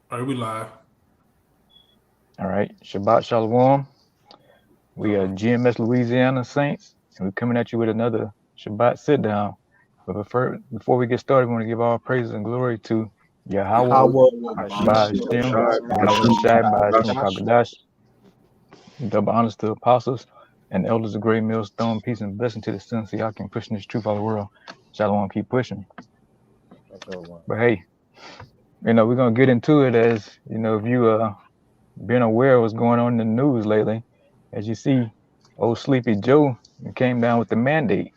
All right, we live. All right, Shabbat Shalom. We are GMS Louisiana Saints, and we're coming at you with another Shabbat sit down. But before we get started, we want to give all praises and glory to Yahweh, Yahweh Ashba Hashem Hashem, Shai Yahweh B'Hashem Shai, Hashem Shakadash. Kakadash. Double honors to the apostles and elders of Great Millstone. Peace and blessing to the sons of Yakin pushing this truth all the world. Shalom, keep pushing. But hey, we're going to get into it as, if you been aware of what's going on in the news lately. As you see, old Sleepy Joe came down with the mandate,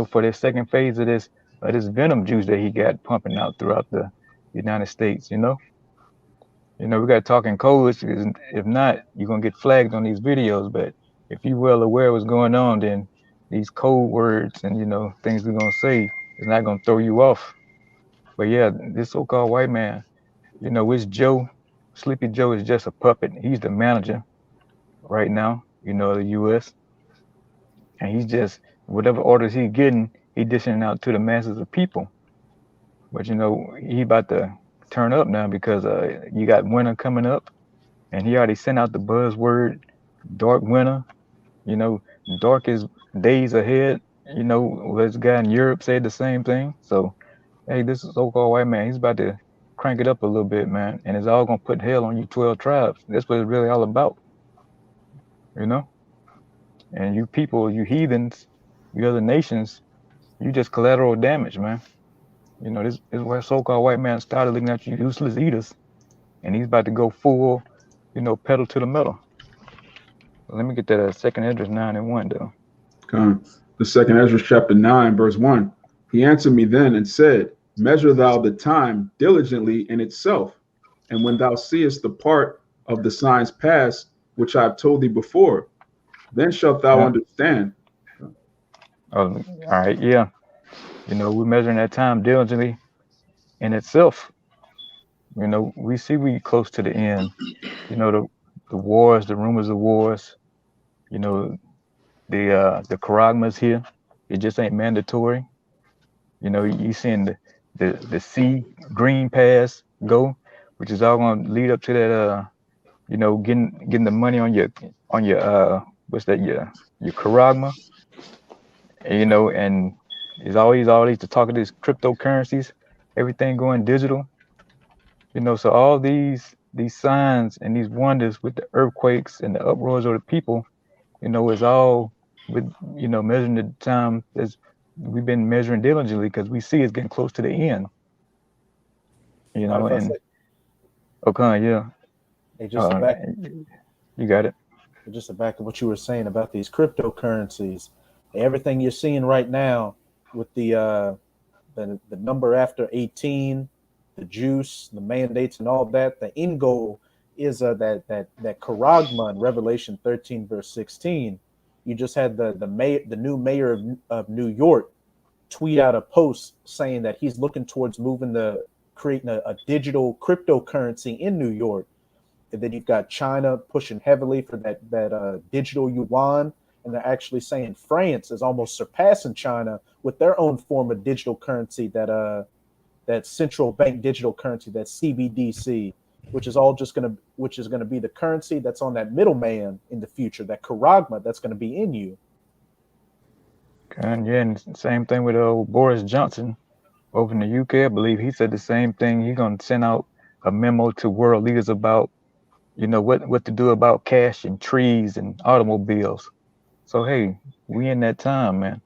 for the second phase of this venom juice that he got pumping out throughout the United States. We got to talk in codes. If not, you're gonna get flagged on these videos. But if you're well aware of what's going on, then these code words and things we're gonna say is not gonna throw you off. But yeah, this so-called white man, which Joe, Sleepy Joe is just a puppet. He's the manager right now, the U.S. And he's just whatever orders he's getting, he dishing out to the masses of people. But he about to turn up now because you got winter coming up, and he already sent out the buzzword dark winter. You know, darkest days ahead. This guy in Europe said the same thing. So hey, this so-called white man, he's about to crank it up a little bit, man, and it's all gonna put hell on you 12 tribes. That's what it's really all about, you know. And you people, you heathens, you other nations, you just collateral damage, man. This is where so-called white man started looking at you useless eaters, and he's about to go full, pedal to the metal. Let me get that second Esdras 9:1 though. Come. The second Ezra chapter 9, verse 1. He answered me then and said, Measure thou the time diligently in itself, and when thou seest the part of the signs past, which I have told thee before, then shalt thou Yeah. understand. Oh, all right. Yeah. We're measuring that time diligently in itself. We see we close to the end. The wars, the rumors of wars. You know, the charagmas here. It just ain't mandatory. You seeing the sea green pass go, which is all gonna lead up to that getting the money on your what's that, your charagma. And it's always to talk of these cryptocurrencies, everything going digital. So all these signs and these wonders with the earthquakes and the uproars of the people, is all with measuring the time as we've been measuring diligently because we see it's getting close to the end. Mind if I And say, okay, yeah, hey, uh, you got it. just to back to what you were saying about these cryptocurrencies, everything you're seeing right now with the number after 18, the juice, the mandates, and all that. The end goal is that charagma in Revelation 13 verse 16. You just had the new mayor of New York tweet out a post saying that he's looking towards creating a digital cryptocurrency in New York. And then you've got China pushing heavily for that digital yuan, and they're actually saying France is almost surpassing China with their own form of digital currency, that central bank digital currency, that CBDC, which is gonna be the currency that's on that middleman in the future, that charagma that's gonna be in you. And yeah, and same thing with old Boris Johnson over in the UK. I believe he said the same thing. He's gonna send out a memo to world leaders about what to do about cash and trees and automobiles. So hey, we in that time, man.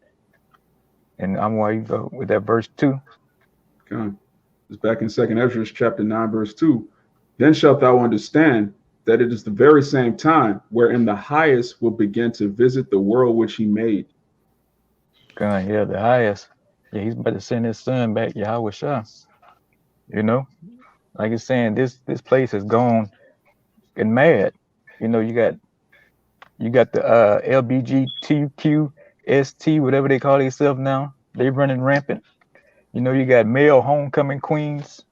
And I'm why you go with that verse 2. Come. It's back in second Ezra chapter 9, verse 2. Then shalt thou understand that it is the very same time wherein the highest will begin to visit the world which he made. God, yeah, the highest. Yeah, he's about to send his son back, Yahweh Shah. You know, like it's saying, this place is gone and mad. You got the LBGTQST, whatever they call themselves now. They running rampant. You got male homecoming queens.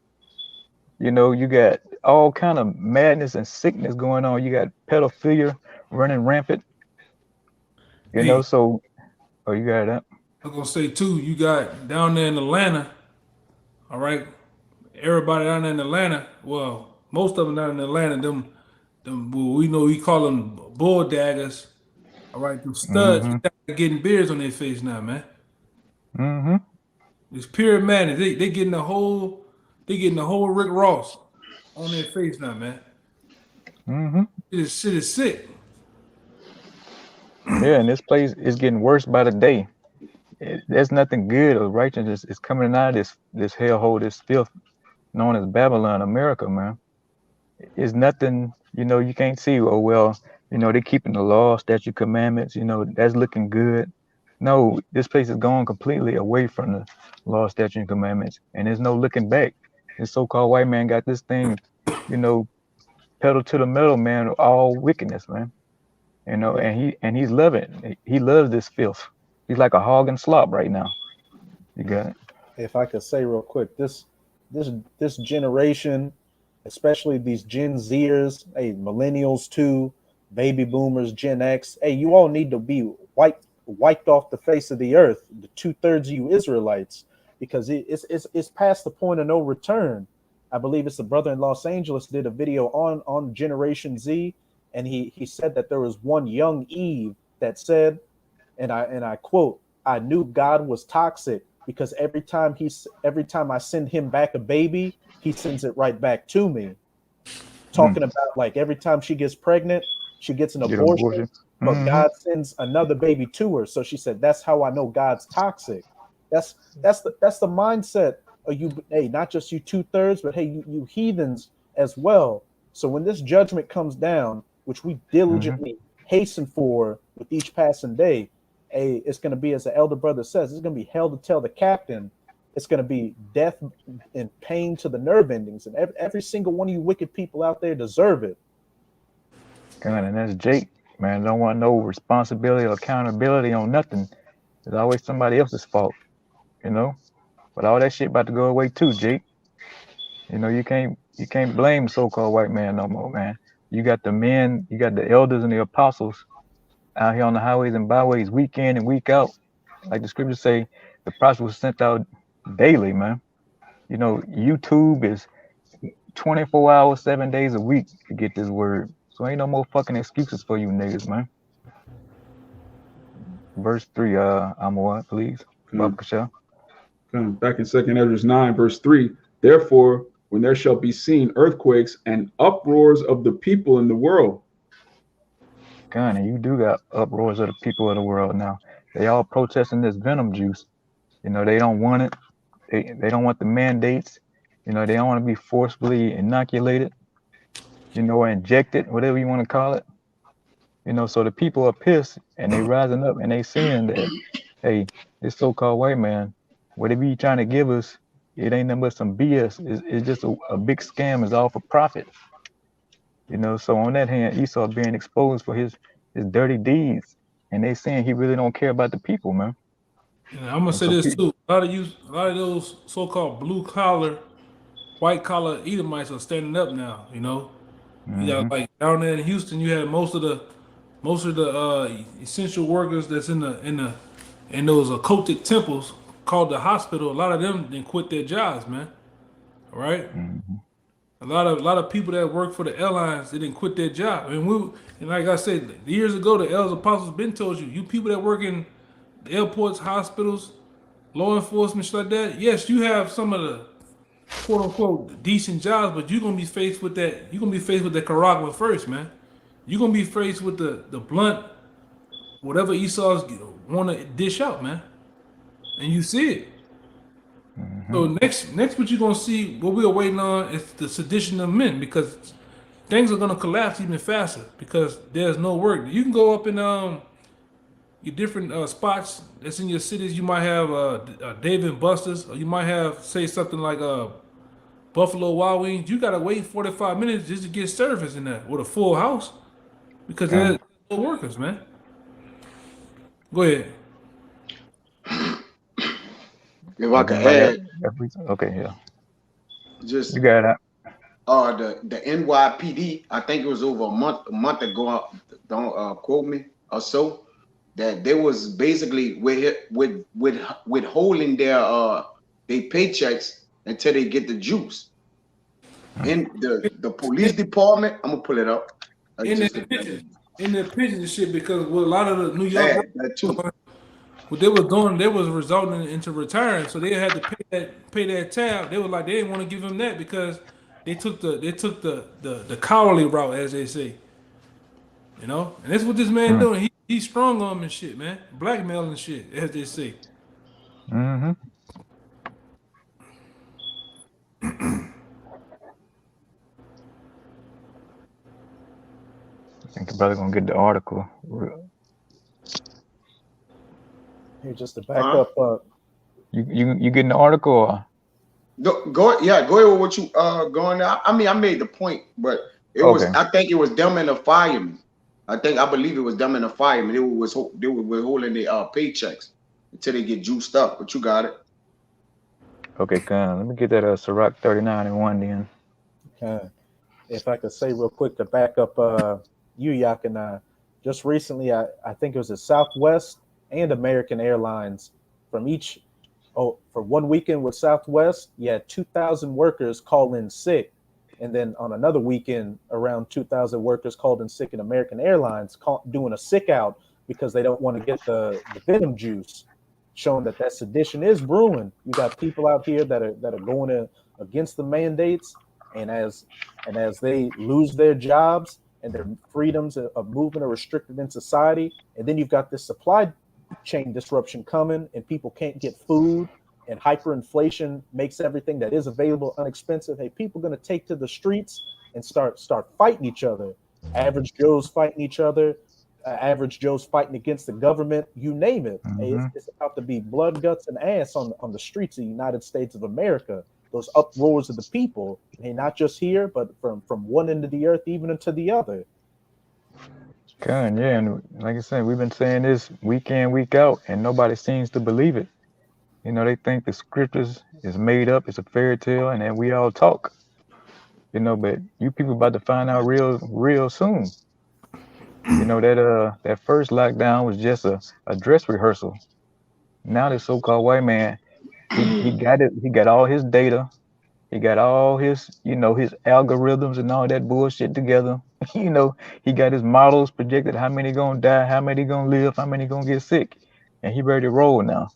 You got all kind of madness and sickness going on. You got pedophilia running rampant. Hey, So oh, you got that. I'm gonna say too. You got down there in Atlanta. All right, everybody down in Atlanta, well, most of them down in Atlanta, them we know we call them bull daggers. All right, them studs Mm-hmm. getting beards on their face now, man. Mm-hmm. It's pure madness. They getting the whole Rick Ross on their face now, man. Mm-hmm. Shit is sick. Yeah, and this place is getting worse by the day. There's nothing good or righteous is coming out of this hellhole, this filth known as Babylon, America, man. It's nothing, you can't see, oh well, they're keeping the law, statute, commandments, that's looking good. No, this place is going completely away from the law, statute, and commandments, and there's no looking back. This so-called white man got this thing, pedal to the metal, man, all wickedness, man. And he's loving it. He loves this filth. He's like a hog and slop right now. You got it. If I could say real quick, this generation, especially these Gen Zers, hey, millennials too, baby boomers, Gen X, hey, you all need to be wiped off the face of the earth, the 2/3 of you Israelites, because it's past the point of no return. I believe it's a brother in Los Angeles did a video on Generation Z, and he said that there was one young Eve that said, and I quote, "I knew God was toxic because every time I send him back a baby, he sends it right back to me." Talking about like every time she gets pregnant, she gets an abortion. But God sends another baby to her. So she said, "That's how I know God's toxic." That's the mindset of you. Hey, not just you 2/3, but hey, you heathens as well. So when this judgment comes down, which we diligently hasten for with each passing day, hey, it's going to be, as the elder brother says, it's going to be hell to tell the captain. It's going to be death and pain to the nerve endings, and every single one of you wicked people out there deserve it. God, and that's Jake. Man, don't want no responsibility or accountability on nothing. It's always somebody else's fault, But all that shit about to go away too, Jake. You can't blame so-called white man no more, man. You got the men, you got the elders and the apostles out here on the highways and byways week in and week out. Like the scriptures say, the prophets was sent out daily, man. YouTube is 24 hours, 7 days a week to get this word. So ain't no more fucking excuses for you niggas, man. Verse 3, Amawat, please. Back in 2nd Ezra 9, verse 3. Therefore, when there shall be seen earthquakes and uproars of the people in the world. God, and you do got uproars of the people of the world now. They all protesting this venom juice. They don't want it. They don't want the mandates. They don't want to be forcibly inoculated, or injected, whatever you want to call it. So the people are pissed and they rising up and they seeing that, hey, this so-called white man, whatever he trying to give us, it ain't nothing but some BS. It's just a big scam. It's all for profit. So on that hand, Esau being exposed for his dirty deeds, and they saying he really don't care about the people, man. Yeah, I'm gonna say this too. A lot of those so-called blue collar, white collar Edomites are standing up now. You got like down there in Houston, you had most of the essential workers that's in those occultic temples called the hospital. A lot of them didn't quit their jobs, man. All right. A lot of people that work for the airlines, they didn't quit their job. And like I said, years ago, the elders apostles been told you people that work in the airports, hospitals, law enforcement, shit like that. Yes, you have some of the quote unquote decent jobs, but you're gonna be faced with that. You're gonna be faced with the Karagma first, man. You're gonna be faced with the blunt, whatever Esau's want to dish out, man. And you see it. So next, what you're gonna see, what we're waiting on is the sedition of men, because things are gonna collapse even faster because there's no work. You can go up in your different spots that's in your cities. You might have Dave and Buster's, or you might have say something like Buffalo Wild Wings. You gotta wait 45 minutes just to get service in that with a full house because there's no workers, man. Go ahead. If I could add, okay, yeah. Just you got it. The NYPD, I think it was over a month ago. Don't quote me or so. That they was basically withholding their paychecks until they get the juice. in the police department. I'm gonna pull it up. In the pigeons and shit, because what a lot of the New York that too. what they was doing, they was resulting into retiring, so they had to pay that tab. They were like, they didn't want to give him that because they took the cowardly route, as they say. You know, and that's what this man doing. He's strong on him and shit, man. Blackmail and shit, as they say. Mm-hmm. I think the brother gonna get the article. Here, just to back up. You getting the article? Or? Go ahead with what you going. I mean, I made the point, but it was. I think it was them and the firemen. I believe it was them and the firemen. They were withholding their paychecks until they get juiced up. But you got it. Okay, let me get that Sirach 39:1 then. Okay. If I could say real quick to back up you, Yak, and I, just recently, I think it was a Southwest and American Airlines from each. Oh, for one weekend with Southwest, you had 2,000 workers call in sick. And then on another weekend, around 2,000 workers called in sick in American Airlines, doing a sick out because they don't want to get the venom juice, showing that sedition is brewing. You got people out here that are going against the mandates, and as they lose their jobs and their freedoms of movement are restricted in society, and then you've got this supply chain disruption coming, and people can't get food, and hyperinflation makes everything that is available inexpensive. Hey, people are going to take to the streets and start fighting each other. Average Joe's fighting each other. Average Joe's fighting against the government. You name it. Mm-hmm. Hey, it's about to be blood, guts, and ass on the streets of the United States of America. Those uproars of the people, hey, not just here, but from one end of the earth even into the other. God, yeah, and like I said, we've been saying this week in, week out, and nobody seems to believe it. You know, they think the scriptures is made up, it's a fairy tale, and then we all talk. You know, but you people about to find out real soon. You know, that first lockdown was just a dress rehearsal. Now this so-called white man, he got it, he got all his data, he got all his, his algorithms and all that bullshit together. He got his models projected how many gonna die, how many gonna live, how many gonna get sick, and he ready to roll now.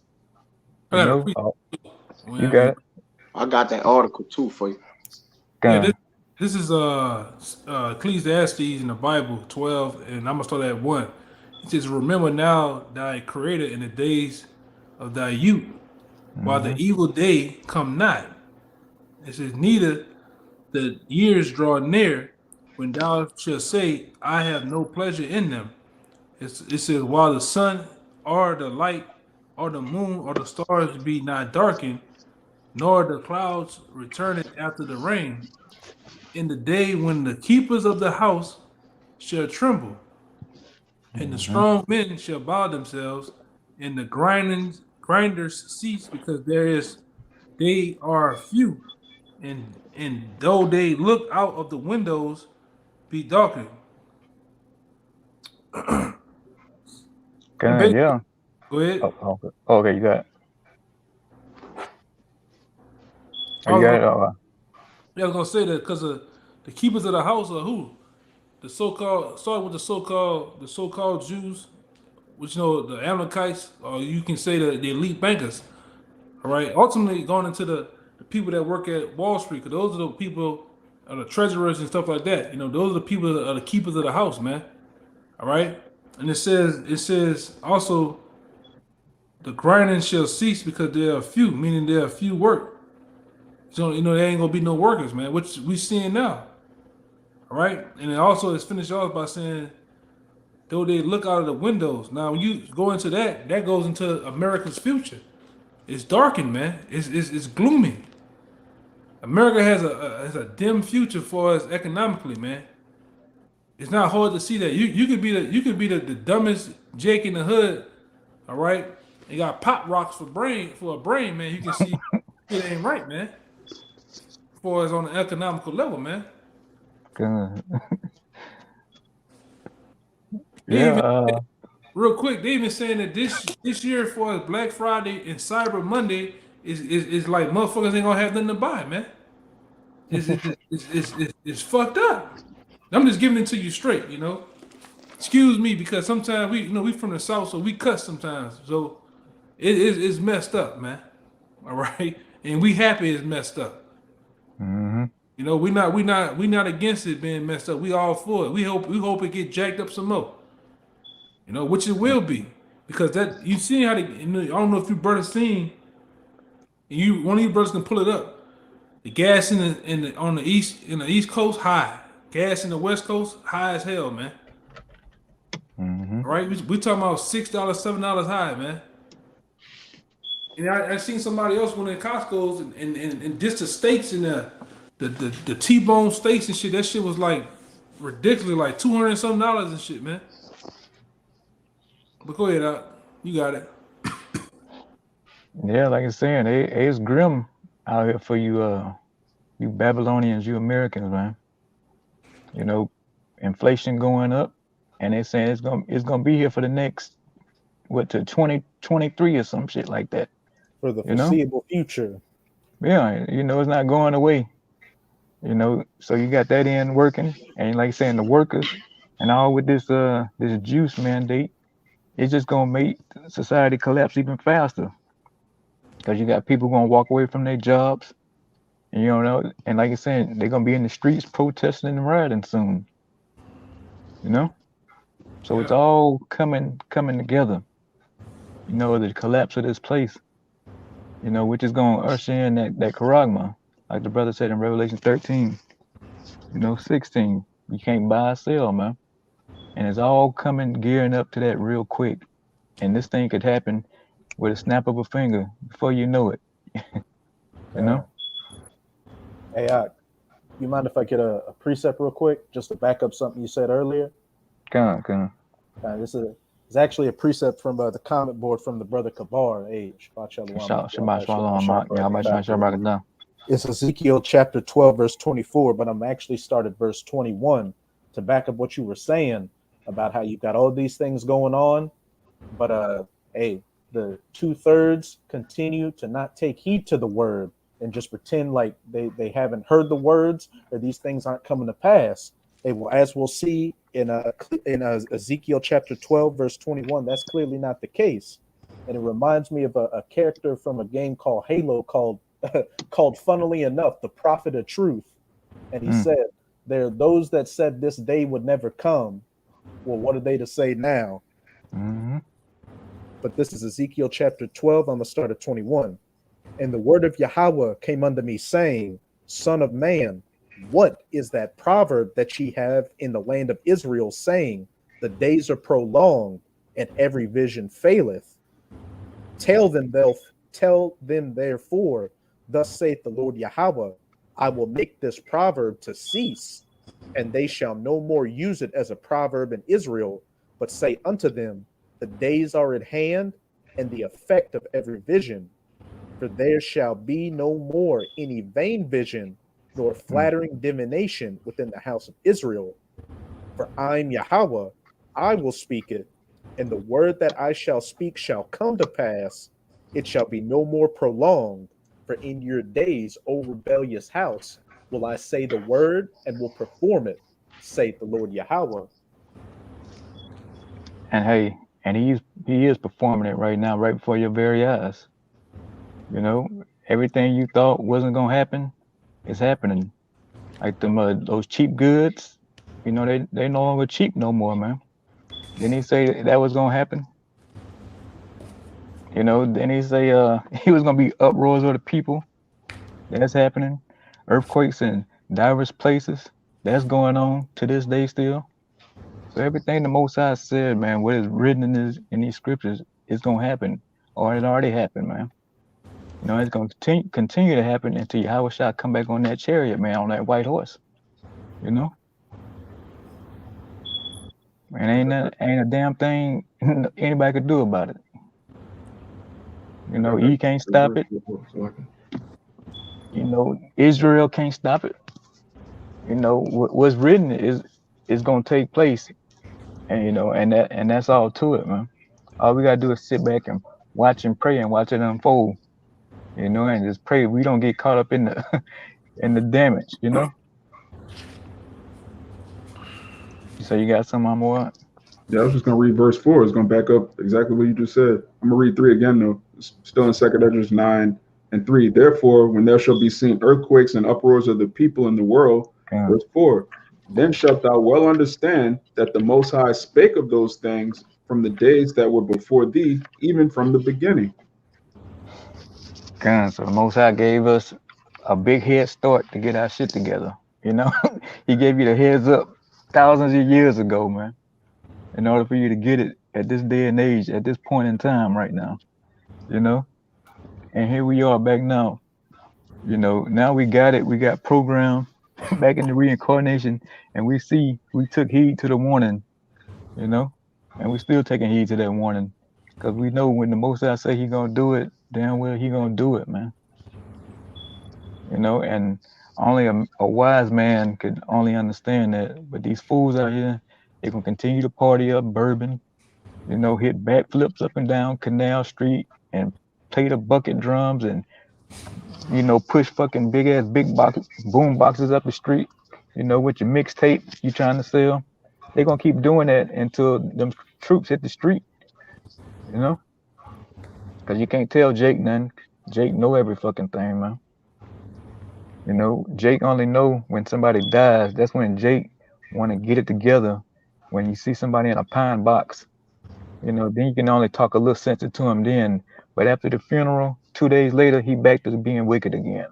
You got it. I got that article too for you. Yeah, this is Ecclesiastes in the Bible 12, and I'm gonna start at 1. It says, "Remember now thy Creator in the days of thy youth, while the evil day come not." It says, "Neither the years draw near, when thou shalt say, I have no pleasure in them." It says, "While the sun or the light or the moon or the stars be not darkened, nor the clouds returneth after the rain, in the day when the keepers of the house shall tremble, and the strong men shall bow themselves, and the grinders cease, because they are few, and though they look out of the windows, be darkened." God, yeah. Go ahead. Okay, you got it. You got it. Yeah, I was gonna say that because the keepers of the house are who? The so-called Jews, which the Amalekites, or you can say the elite bankers. All right. Ultimately, going into the people that work at Wall Street, because those are the people, the treasurers and stuff like that. Those are the people that are the keepers of the house, man. All right. And it says also, the grinding shall cease because there are few, meaning there are few work. So there ain't gonna be no workers, man, which we seeing now. All right. And it also is finished off by saying, though they look out of the windows. Now, when you go into that goes into America's future. It's darkened, man. It's gloomy. America has a dim future for us economically, man. It's not hard to see that. You could be the dumbest Jake in the hood, all right? You got pop rocks for a brain, man. You can see it ain't right, man. As far as on the economical level, man. Good. Real quick, they even saying that this year, as far as Black Friday and Cyber Monday, is like motherfuckers ain't gonna have nothing to buy, man. It's it's fucked up. I'm just giving it to you straight, you know. Excuse me, because sometimes we from the South, so we cuss sometimes. So it's messed up, man. All right, and we happy it's messed up. Mm-hmm. You know, we not against it being messed up. We all for it. We hope it get jacked up some more. You know, which it will be, because that you see how they. I don't know if you brothers seen. One of you brothers can pull it up. The gas on the east coast high. Gas in the west coast high as hell, man. Mm-hmm. Right? We talking about $6, $7 high, man. And I seen somebody else went in Costco's and just the steaks and the T-bone steaks and shit. That shit was like ridiculous, like $200 and something and shit, man. But go ahead, out. You got it. Yeah, like I was saying, it's grim out here for you you Babylonians, you Americans, man. You know, inflation going up, and they're saying it's gonna be here for the next to 2023 or some shit like that. For the foreseeable future. Yeah, you know, it's not going away. You know, so you got that in working, and like saying the workers and all with this juice mandate, it's just gonna make society collapse even faster. Because you got people gonna walk away from their jobs. And, you know, and like I said, they're gonna be in the streets protesting and rioting soon. You know? So it's all coming together. You know, the collapse of this place. You know, which is gonna usher in that charagma, like the brother said in Revelation 13, 16. You can't buy or sell, man. And it's all gearing up to that real quick. And this thing could happen with a snap of a finger before you know it. You know? Hey, you mind if I get a precept real quick, just to back up something you said earlier? Come on. This is actually a precept from the comment board from the brother Kabar age. It's Ezekiel chapter 12, verse 24, but I'm actually started verse 21 to back up what you were saying about how you've got all these things going on, but the 2/3 continue to not take heed to the word and just pretend like they haven't heard the words, or these things aren't coming to pass. They will, as we'll see in Ezekiel chapter 12, verse 21, that's clearly not the case. And it reminds me of a character from a game called Halo called funnily enough, the Prophet of Truth. And he said, there are those that said this day would never come. Well, what are they to say now? Mm-hmm. But this is Ezekiel chapter 12. I'm going to start at 21. And the word of Yahweh came unto me, saying, Son of man, what is that proverb that ye have in the land of Israel, saying, the days are prolonged, and every vision faileth? Tell them therefore, thus saith the Lord Yahweh, I will make this proverb to cease, and they shall no more use it as a proverb in Israel, but say unto them, the days are at hand, and the effect of every vision. For there shall be no more any vain vision, nor flattering divination within the house of Israel. For I'm Yahweh, I will speak it, and the word that I shall speak shall come to pass. It shall be no more prolonged, for in your days, O rebellious house, will I say the word and will perform it, saith the Lord Yahweh. And hey, and he is performing it right now, right before your very eyes. You know, everything you thought wasn't gonna happen is happening. Like those cheap goods, you know, they no longer cheap no more, man. Didn't he say that was gonna happen? You know, then he say he was gonna be uproars of the people. That's happening. Earthquakes in diverse places. That's going on to this day still. So everything the Most High said, man, what is written in these scriptures is gonna happen, or it already happened, man. You know, it's gonna continue to happen until Yahweh shall come back on that chariot, man, on that white horse. You know, and ain't a damn thing anybody could do about it. You know, he can't stop it. You know, Israel can't stop it. You know, what's written is gonna take place, and you know, and that's all to it, man. All we gotta do is sit back and watch and pray and watch it unfold. You know, and just pray we don't get caught up in the in the damage. You know. So you got some more? Yeah, I was just gonna read verse 4. It's gonna back up exactly what you just said. I'm gonna read 3 again though. It's still in 2nd Esdras 9:3. Therefore, when there shall be seen earthquakes and uproars of the people in the world, verse 4, then shalt thou well understand that the Most High spake of those things from the days that were before thee, even from the beginning. So the Most High gave us a big head start to get our shit together. You know, he gave you the heads up thousands of years ago, man, in order for you to get it at this day and age, at this point in time right now, you know. And here we are back now. You know, now we got it. We got programmed back in the reincarnation, and we took heed to the warning, you know, and we still taking heed to that warning, because we know when the Most High say he gonna do it, damn well he gonna do it, man. You know, and only a wise man could only understand that. But these fools out here, they gonna continue to party up bourbon, you know, hit backflips up and down Canal Street and play the bucket drums and, you know, push fucking big ass boom boxes up the street, you know, with your mixtape you trying to sell. They gonna keep doing that until them troops hit the street, you know, because you can't tell Jake nothing. Jake know every fucking thing, man. You know, Jake only know when somebody dies. That's when Jake want to get it together. When you see somebody in a pine box, you know, then you can only talk a little sense to him then. But after the funeral, 2 days later, he back to being wicked again.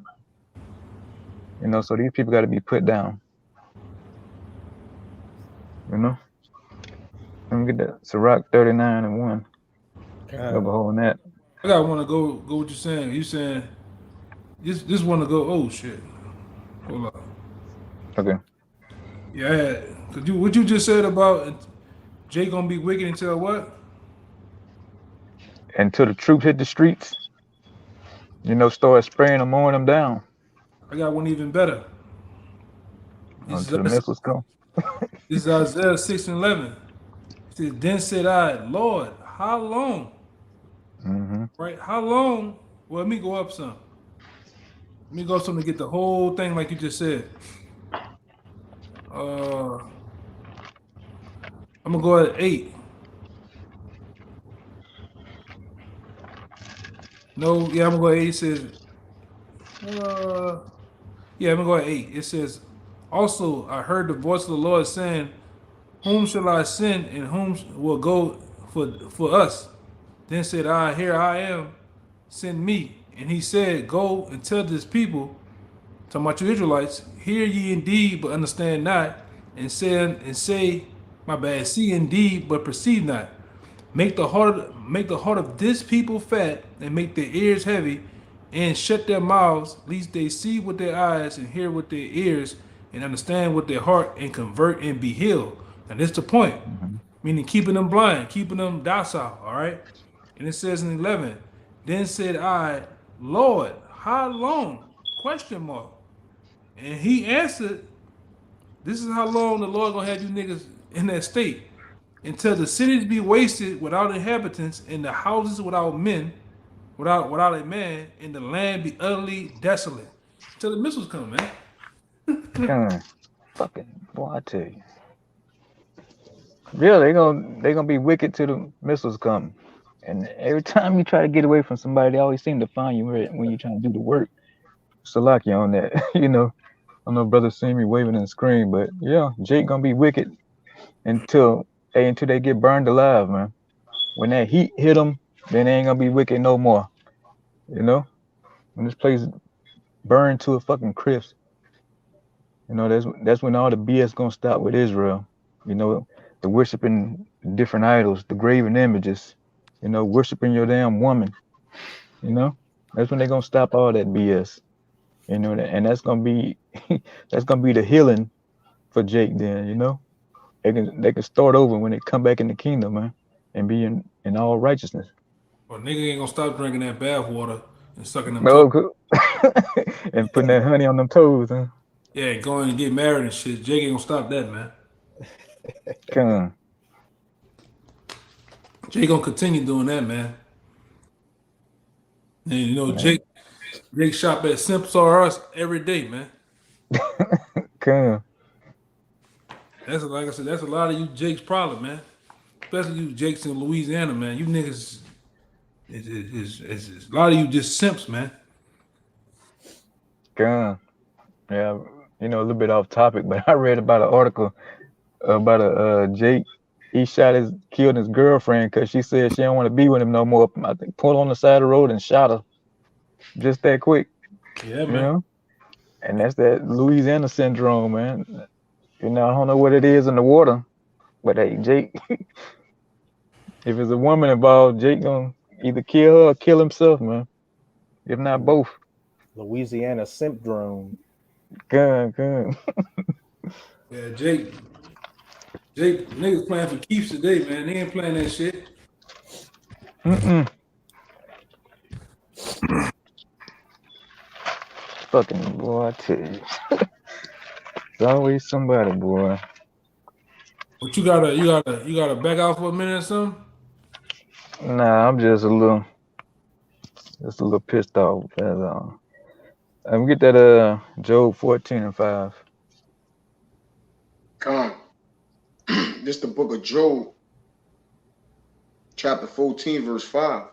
You know, so these people got to be put down. You know? Let me get that. Sirach 39:1. Behold that. I got want to go what you're saying. You saying this want to go? Oh shit! Hold on. Okay. Yeah, cause what you just said about Jay gonna be wicked until what? Until the troops hit the streets, you know, start spraying them, mowing them down. I got one even better. Until the missiles come. This is Isaiah 6:11. It says, "Then said I, Lord, how long?" Mm-hmm. Right? How long? Well, let me go up some. Let me go up some to get the whole thing like you just said. I'm gonna go at 8. No, yeah, I'm gonna go at 8. It says, yeah, I'm gonna go at 8. It says, also I heard the voice of the Lord saying, "Whom shall I send, and whom will go for us?" Then said I, "Here I am, send me." And he said, "Go and tell this people," talking about you Israelites, "hear ye indeed, but understand not, and say, my bad, see indeed, but perceive not. Make the heart of this people fat, and make their ears heavy, and shut their mouths, lest they see with their eyes, and hear with their ears, and understand with their heart, and convert and be healed." And that's the point. Meaning keeping them blind, keeping them docile, all right? And it says in 11, "Then said I, Lord, how long?" Question mark. And he answered, "This is how long the Lord gonna have you niggas in that state. Until the cities be wasted without inhabitants, and the houses without men, without a man, and the land be utterly desolate." Till the missiles come, man. Fucking boy, I tell you. Yeah, they gonna be wicked till the missiles come. And every time you try to get away from somebody, they always seem to find you when you're trying to do the work. Salaki on that, you know. I know brothers see me waving and scream, but yeah, Jake gonna be wicked until they get burned alive, man. When that heat hit them, then they ain't gonna be wicked no more. You know, when this place burned to a fucking crisp, you know, that's when all the BS gonna stop with Israel. You know, the worshiping different idols, the graven images, you know, worshiping your damn woman. You know, that's when they gonna stop all that BS. You know, and that's gonna be the healing for Jake. Then, you know, they can start over when they come back in the kingdom, man, and be in all righteousness. Well, nigga ain't gonna stop drinking that bath water and sucking them toes. And putting that honey on them toes, huh? Yeah, going and get married and shit. Jake ain't gonna stop that, man. Come on. Jake gonna continue doing that, man. And you know, Jake shop at Simps R Us every day, man. Come on. That's like I said. That's a lot of you Jake's problem, man. Especially you Jakes in Louisiana, man. You niggas is a lot of you just simps, man. Gun. Yeah, a little bit off topic, but I read about an article about a Jake. He killed his girlfriend because she said she don't want to be with him no more. I think pulled on the side of the road and shot her just that quick. Yeah, man. And that's that Louisiana syndrome, man. I don't know what it is in the water, but hey, Jake, if there's a woman involved, Jake gonna either kill her or kill himself, man. If not both. Louisiana syndrome. Gun. Yeah, Jake, niggas playing for keeps today, man. They ain't playing that shit. Fucking boy, I tell you. It's always somebody, boy. But you gotta back out for a minute or something? Nah, I'm just a little pissed off. I'm get that Job 14:5. Come. This the book of Job, chapter 14, verse 5.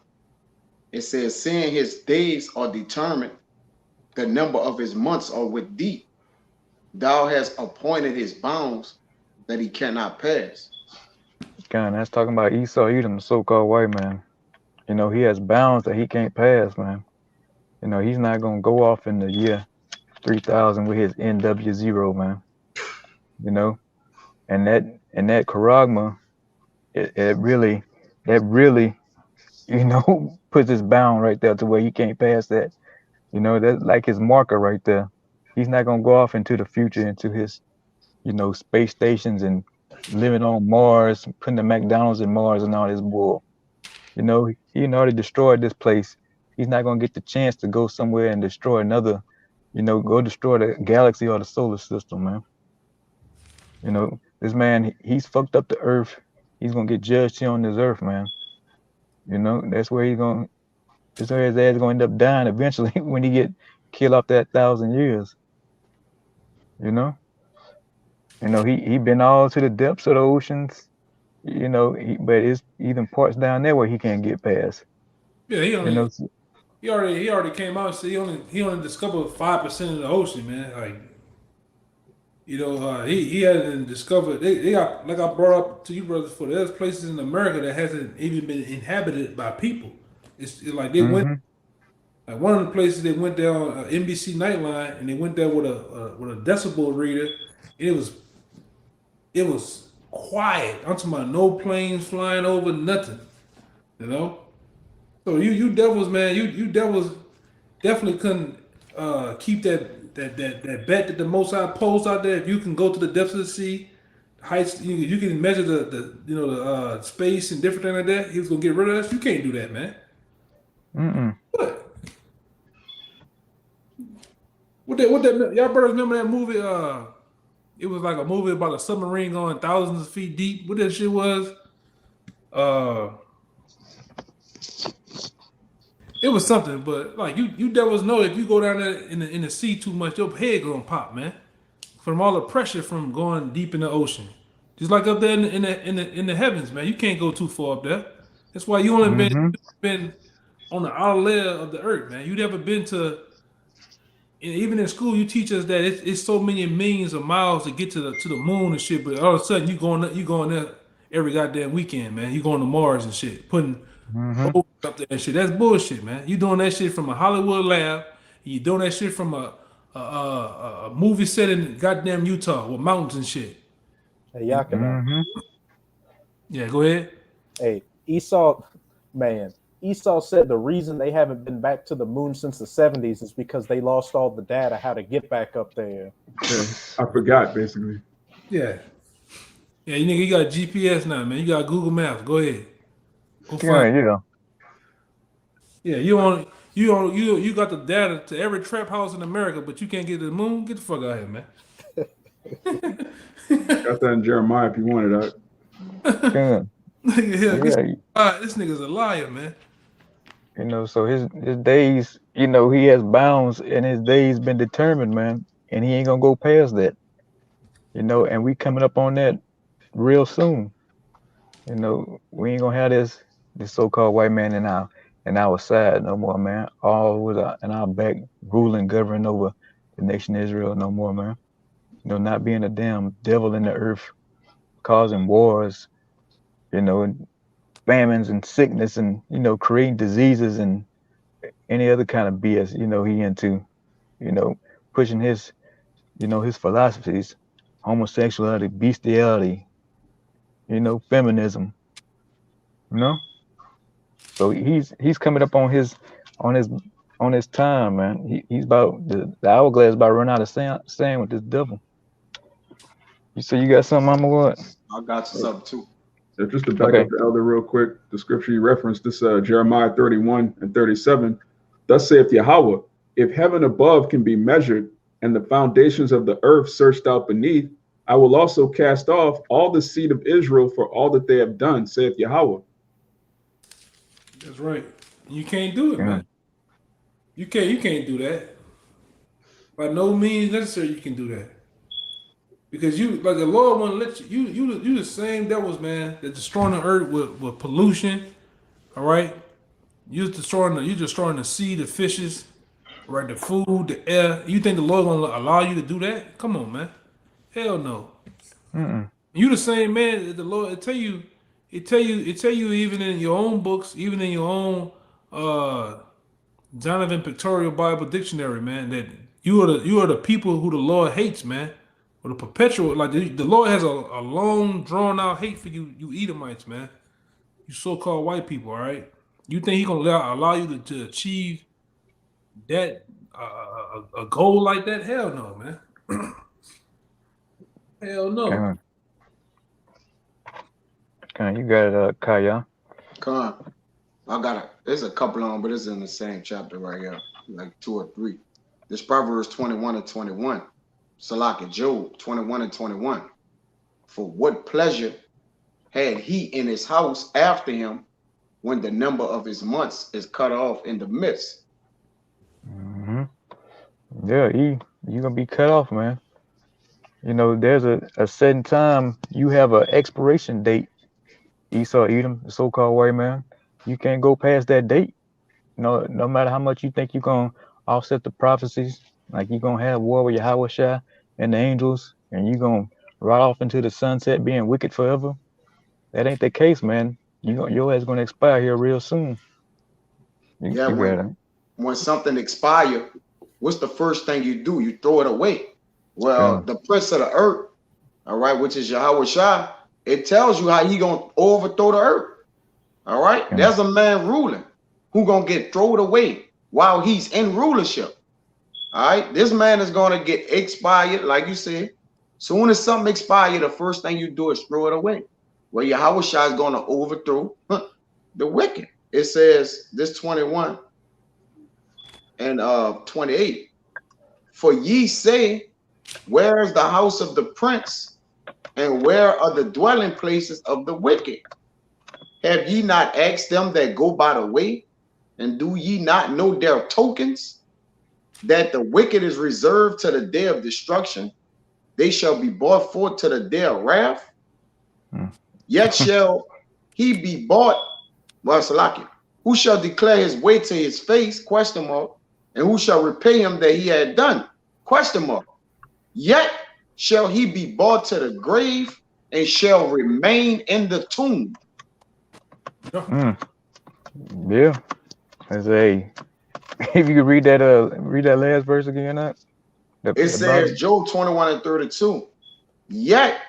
It says, seeing his days are determined, the number of his months are with thee. Thou hast appointed his bounds that he cannot pass. God, that's talking about Esau Edom, the so-called white man. He has bounds that he can't pass, man. He's not gonna go off in the year 3000 with his NW0, man. And that charagma, that really, puts his bound right there to where he can't pass that. That's like his marker right there. He's not gonna go off into the future, into his, space stations and living on Mars, putting the McDonald's in Mars and all this bull. He already destroyed this place. He's not gonna get the chance to go somewhere and destroy another, go destroy the galaxy or the solar system, man. This man, he's fucked up the earth. He's gonna get judged here on this earth, man. That's where his ass gonna end up dying eventually when he get killed off that 1,000 years. He been all to the depths of the oceans, but it's even parts down there where he can't get past. Yeah, he already came out and said he only discovered 5% of the ocean, man. Like, he hasn't discovered. They got, like I brought up to you, brothers, for there's places in America that hasn't even been inhabited by people. It's like they went. Like one of the places they went there on NBC Nightline, and they went there with a decibel reader. It was quiet. I'm talking about no planes flying over, nothing. So you devils, man, you devils definitely couldn't keep that bet that the Most High posed out there. If you can go to the depths of the sea, heights, you can measure the space and different things like that. He was gonna get rid of us. You can't do that, man. What that y'all brothers remember that movie? It was like a movie about a submarine going thousands of feet deep. What that shit was? It was something, but like you devils know, if you go down there in the sea too much, your head gonna pop, man, from all the pressure from going deep in the ocean. Just like up there in the heavens, man, you can't go too far up there. That's why you only been on the outer layer of the earth, man. You never been to. Even in school, you teach us that it's so many millions of miles to get to the moon and shit. But all of a sudden, you going there every goddamn weekend, man. You going to Mars and shit, putting up there and shit. That's bullshit, man. You doing that shit from a Hollywood lab. You doing that shit from a movie set in goddamn Utah with mountains and shit. Hey, Yakima. Yeah, go ahead. Hey, Esau said the reason they haven't been back to the moon since the 70s is because they lost all the data how to get back up there. Yeah, I forgot, basically. Yeah, you got GPS now, man. You got Google Maps. Go ahead. Go find. Yeah, you got the data to every trap house in America, but you can't get to the moon. Get the fuck out of here, man. Got that in Jeremiah if you wanted that. This nigga's a liar, man. So his days, he has bounds, and his days been determined, man, and he ain't gonna go past that. You know, and we coming up on that real soon. You know, we ain't gonna have this so-called white man in our side no more, man. All with in our back, ruling, governing over the nation of Israel no more, man. You know, not being a damn devil in the earth, causing wars, you know, famines and sickness, and you know, creating diseases and any other kind of BS. You know, he into, you know, pushing his, you know, his philosophies, homosexuality, bestiality, you know, feminism. You know, so he's coming up on his time, man. He's about the hourglass about to run out of sand with this devil. You say you got something, Mama? What? I got you something too. So just to back up the elder real quick, the scripture you referenced, this Jeremiah 31 and 37. Thus saith Yahweh, if heaven above can be measured and the foundations of the earth searched out beneath, I will also cast off all the seed of Israel for all that they have done, saith Yahweh. That's right. You can't do it, man. You can't do that. By no means necessary you can do that. Because you, like, the Lord won't let you the same devils, man, that destroying the earth with pollution. All right. You're destroying the sea, the fishes, right? The food, the air. You think the Lord gonna allow you to do that? Come on, man. Hell no. You the same man that the Lord it tell you even in your own books, even in your own Jonathan Pictorial Bible Dictionary, man, that you are the people who the Lord hates, man. Or the perpetual, like the Lord has a long drawn out hate for you Edomites, man. You so-called white people, all right? You think he gonna allow you to achieve that a goal like that? Hell no, man. Hell no. You got it, Kaya. Come on. I got it. There's a couple on, but it's in the same chapter right here, like 2 or 3. This Proverbs 21 and 21. Salaki, Job 21 and 21. For what pleasure had he in his house after him when the number of his months is cut off in the midst? Yeah, you're gonna be cut off, man. You know, there's a certain time you have an expiration date. Esau, Edom, the so-called white man, you can't go past that date. No matter how much you think you're gonna offset the prophecies, like you're gonna have war with Yahweh Shai and the angels, and you're gonna ride off into the sunset being wicked forever. That ain't the case, man. Your ass gonna expire here real soon. When something expires, what's the first thing you do? You throw it away. Well, the prince of the earth, all right, which is Yahweh Shai, it tells you how he gonna overthrow the earth. All right, there's a man ruling who gonna get thrown away while he's in rulership. All right, this man is gonna get expired, like you said. Soon as something expires, the first thing you do is throw it away. Well, Yahweh Shai is gonna overthrow the wicked. It says this 21 and 28. For ye say, where is the house of the prince, and where are the dwelling places of the wicked? Have ye not asked them that go by the way, and do ye not know their tokens? That the wicked is reserved to the day of destruction, they shall be brought forth to the day of wrath. Yet shall he be bought, well, Salaki, who shall declare his way to his face, question mark, and who shall repay him that he had done, question mark. Yet shall he be brought to the grave and shall remain in the tomb. Yeah. I say, if you could read that last verse again, it says Job 21 and 32. Yet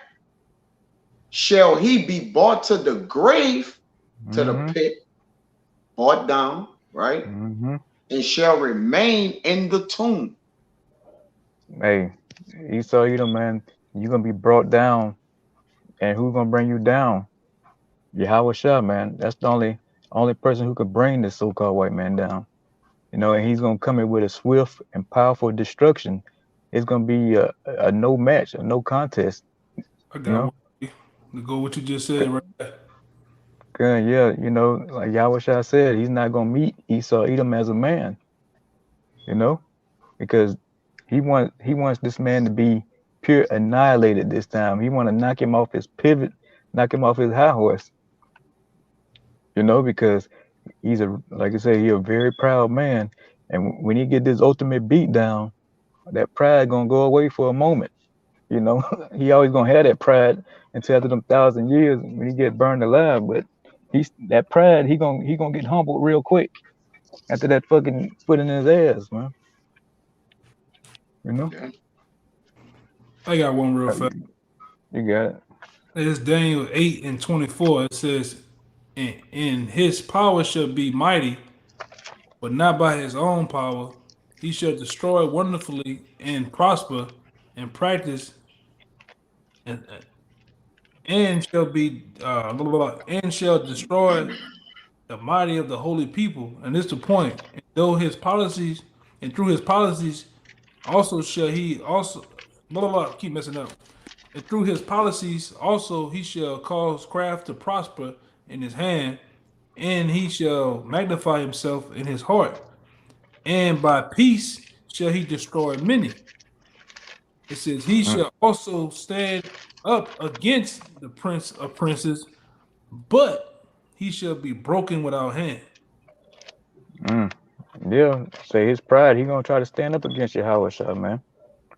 shall he be brought to the grave, to the pit, brought down, right? And shall remain in the tomb. Hey, Esau, man, you're gonna be brought down, and who's gonna bring you down? Yahweh Shai, man. That's the only person who could bring this so-called white man down. You know, and he's gonna come in with a swift and powerful destruction. It's gonna be a no match, a no contest. I got to go what you just said right there. Good, yeah, you know, like Yahweh Shai said, he's not gonna meet Esau Edom as a man. You know, because he wants this man to be pure annihilated this time. He want to knock him off his pivot, knock him off his high horse. You know, because he's like I say, he's a very proud man. And when he get this ultimate beat down, that pride gonna go away for a moment. You know, he always gonna have that pride until after them 1,000 years when he get burned alive. But that pride, he gonna get humbled real quick after that fucking foot in his ass, man. You know? Yeah. I got one real fast. You got it. It's Daniel 8:24. It says, "In his power shall be mighty, but not by his own power. He shall destroy wonderfully and prosper and practice, and shall be and shall destroy the mighty of the holy people." And this is the point. And though his policies and through his policies also shall he also keep messing up. And through his policies also he shall cause craft to prosper in his hand, and he shall magnify himself in his heart. And by peace shall he destroy many. It says he shall also stand up against the prince of princes, but he shall be broken without hand. Yeah, say his pride, he gonna try to stand up against Yahushua, man.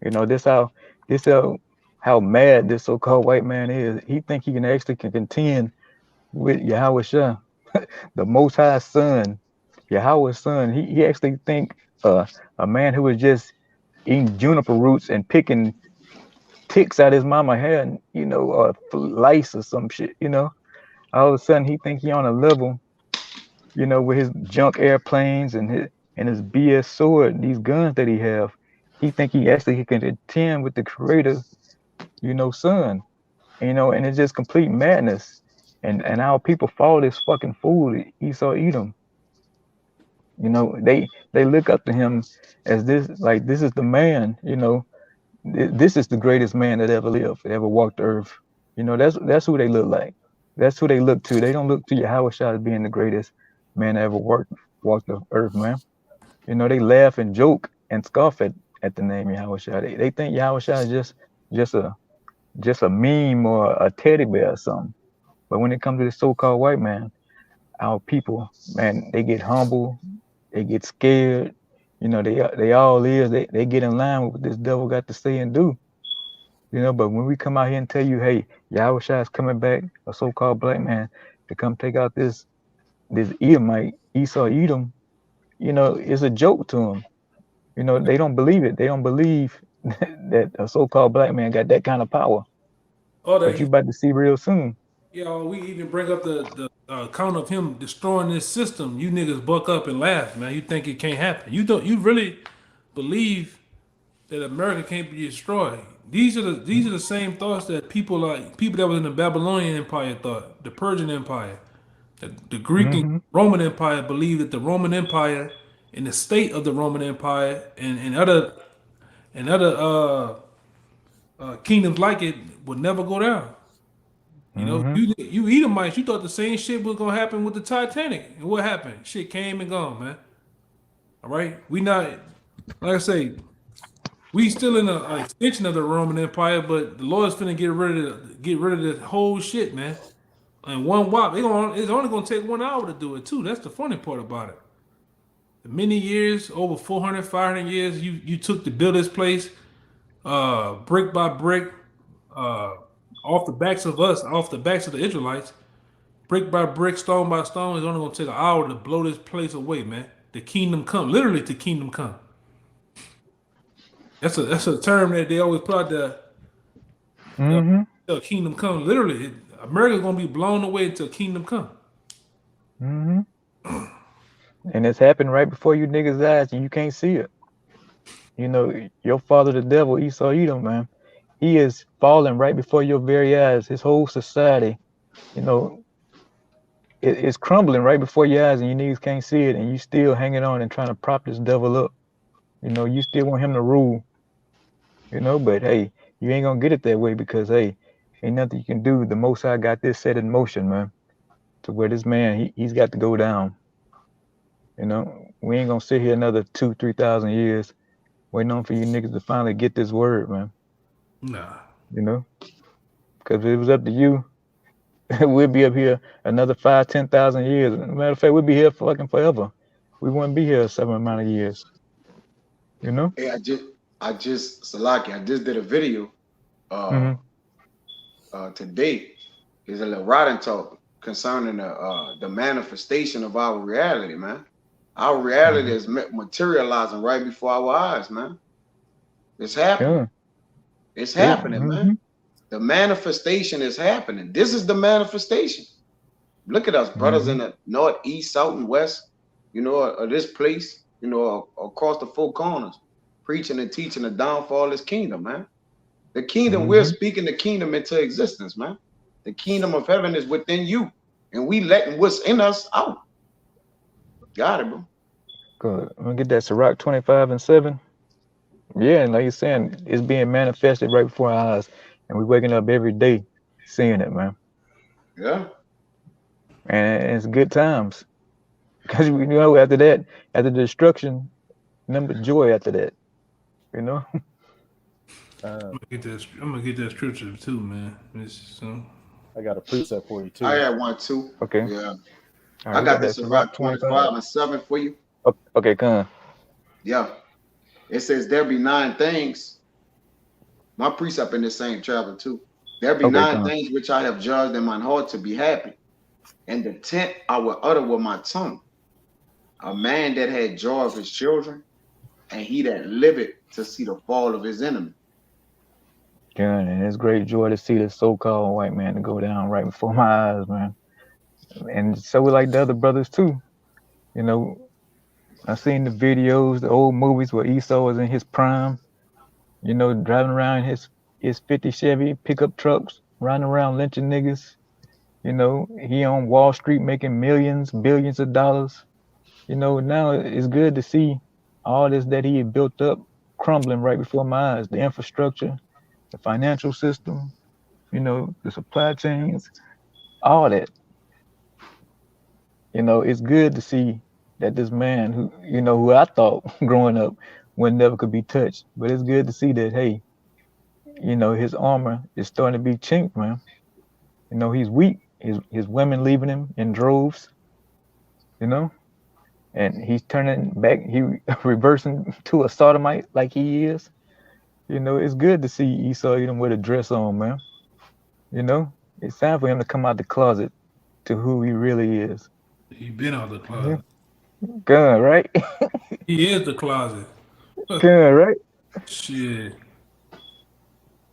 You know, this how mad this so-called white man is. He think he can actually contend with Yahushua, the Most High Son, Yahweh's son. He actually think a man who was just eating juniper roots and picking ticks out his mama hair, you know, or lice or some shit, you know. All of a sudden he think he on a level, you know, with his junk airplanes and his BS sword, these guns that he have. He think he actually can contend with the creator, you know, son. You know, and it's just complete madness. And our people follow this fucking fool, Esau Edom. You know, they look up to him as this is the man, you know. This is the greatest man that ever lived, that ever walked the earth. You know, that's who they look like. That's who they look to. They don't look to Yahushua as being the greatest man that ever walked the earth, man. You know, they laugh and joke and scoff at the name Yahushua. They think Yahushua is just a meme or a teddy bear or something. But when it comes to this so-called white man, our people, man, they get humble, they get scared. You know, they get in line with what this devil got to say and do. You know, but when we come out here and tell you, hey, Yahushua is coming back, a so-called black man, to come take out this Edomite, Esau Edom, you know, it's a joke to them. You know, they don't believe it. They don't believe that a so-called black man got that kind of power. But you about to see real soon. Yeah, we even bring up the account of him destroying this system. You niggas buck up and laugh, man. You think it can't happen. You really believe that America can't be destroyed. These are the same thoughts that people that was in the Babylonian Empire thought, the Persian Empire, the Greek and Roman Empire believed that the Roman Empire and the state of the Roman Empire and other kingdoms like it would never go down. You know, you Edomites, you thought the same shit was gonna happen with the Titanic, and what happened? Shit came and gone, man. All right, we not, like I say, we still in an extension of the Roman Empire, but the Lord's finna get rid of the whole shit, man. And one whop, it's only gonna take 1 hour to do it too. That's the funny part about it. The many years, over 400, 500 years, you took to build this place, brick by brick, off the backs of the Israelites, brick by brick, stone by stone. It's only gonna take an hour to blow this place away, man. The kingdom come, literally the kingdom come. That's a term that they always put out there. The kingdom come, literally. America's gonna be blown away until kingdom come. And it's happened right before you niggas' eyes, and you can't see it. You know, your father, the devil, Esau Edom, man. He is falling right before your very eyes. His whole society, you know, it's crumbling right before your eyes, and you niggas can't see it, and you still hanging on and trying to prop this devil up. You know, you still want him to rule. You know, but hey, you ain't gonna get it that way because hey, ain't nothing you can do. The Most High got this set in motion, man, to where this man he's got to go down. You know, we ain't gonna sit here another 2,000-3,000 years waiting on for you niggas to finally get this word, man. Nah. You know, because if it was up to you, we'd be up here another 5,000-10,000 years. Matter of fact, we'd be here fucking forever. We wouldn't be here a certain amount of years. You know? Hey, Salaki, I just did a video today. Is a little writing talk concerning the manifestation of our reality, man. Our reality is materializing right before our eyes, man. It's happening. Yeah. It's happening, man. The manifestation is happening. This is the manifestation. Look at us, brothers in the north, east, south, and west, you know, of this place, you know, across the four corners, preaching and teaching the downfall of this kingdom, man. The kingdom, we're speaking the kingdom into existence, man. The kingdom of heaven is within you, and we letting what's in us out. Got it, bro. Good. I'm gonna get that Sirach 25:7. Yeah, and like you're saying, it's being manifested right before our eyes, and we're waking up every day seeing it, man. Yeah. And it's good times, because you know after that, after the destruction, number joy after that, you know. I'm gonna get that scripture too, man. I got a precept for you too. I had one too. Okay. Yeah. Right, I got this Sirach 25:7 for you. Okay, come. Yeah. It says there be 9 things. My precept in this same chapter too. There be 9 things which I have judged in mine heart to be happy. And the 10th I will utter with my tongue. A man that had joy of his children, and he that liveth to see the fall of his enemy. Yeah, and it's great joy to see this so-called white man to go down right before my eyes, man. And so we like the other brothers too. You know, I've seen the videos, the old movies where Esau was in his prime, you know, driving around his 50 Chevy pickup trucks, riding around lynching niggas. You know, he on Wall Street making millions, billions of dollars. You know, now it's good to see all this that he had built up crumbling right before my eyes. The infrastructure, the financial system, you know, the supply chains, all that. You know, it's good to see that this man who I thought growing up would never could be touched. But it's good to see that, hey, you know, his armor is starting to be chinked, man. You know, he's weak. His women leaving him in droves, you know, and he's turning back, he reversing to a sodomite like he is. You know, it's good to see Esau Edom with a dress on, man. You know, it's time for him to come out the closet to who he really is. He been out the closet. Good, right? He is the closet. Good, right? Shit.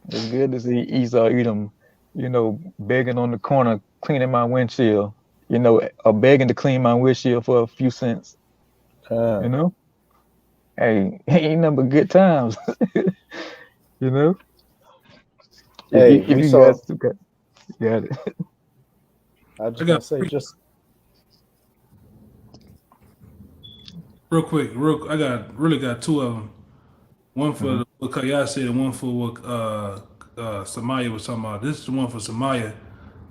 It's good to see Esau Edom, you know, begging on the corner, cleaning my windshield, you know, or begging to clean my windshield for a few cents. You know? Hey, ain't nothing but good times. You know? Hey, if you saw, guys got it. I just gotta say, just real quick, I really got 2 of them. One for what Kaya said, and one for what Samaya was talking about. This is the one for Samaya.